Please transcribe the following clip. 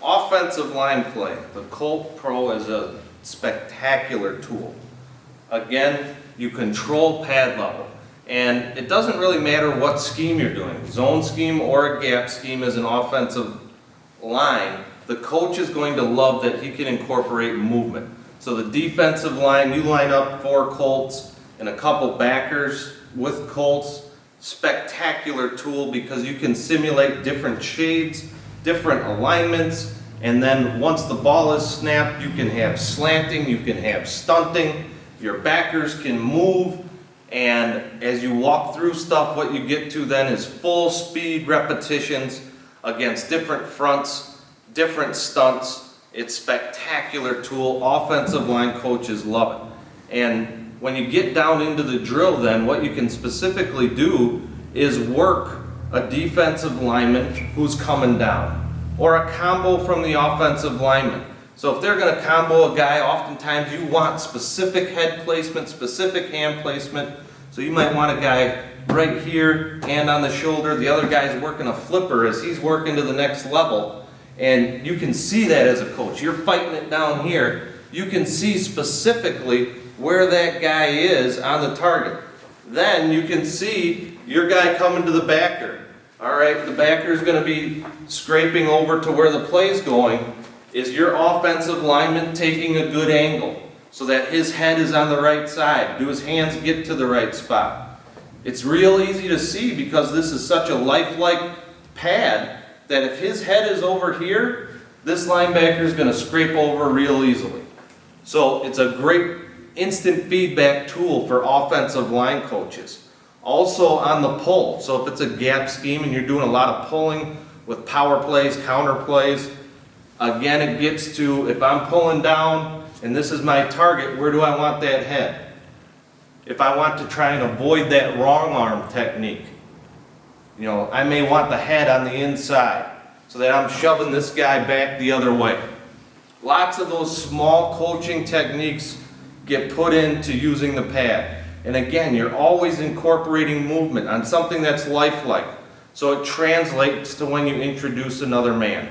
Offensive line play. The Colt Pro is a spectacular tool. Again, you control pad level. And it doesn't really matter what scheme you're doing, zone scheme or a gap scheme as an offensive line, the coach is going to love that he can incorporate movement. So the defensive line, you line up 4 Colts and a couple backers with Colts, spectacular tool because you can simulate different shades, different alignments, and then once the ball is snapped, you can have slanting, you can have stunting, your backers can move, and as you walk through stuff, what you get to then is full speed repetitions against different fronts, different stunts. It's a spectacular tool. Offensive line coaches love it. And when you get down into the drill then, what you can specifically do is work a defensive lineman who's coming down, or a combo from the offensive lineman. So if they're going to combo a guy, oftentimes you want specific head placement, specific hand placement. So you might want a guy right here, hand on the shoulder. The other guy's working a flipper as he's working to the next level. And you can see that as a coach. You're fighting it down here. You can see specifically where that guy is on the target. Then you can see your guy coming to the backer. All right, the backer is going to be scraping over to where the play's going. Is your offensive lineman taking a good angle so that his head is on the right side? Do his hands get to the right spot? It's real easy to see because this is such a lifelike pad that if his head is over here, this linebacker is going to scrape over real easily. So it's a great instant feedback tool for offensive line coaches. Also on the pull, so if it's a gap scheme and you're doing a lot of pulling with power plays, counter plays, again, it gets to, if I'm pulling down and this is my target, where do I want that head? If I want to try and avoid that wrong arm technique, I may want the head on the inside so that I'm shoving this guy back the other way. Lots of those small coaching techniques get put into using the pad. And again, you're always incorporating movement on something that's lifelike. So it translates to when you introduce another man.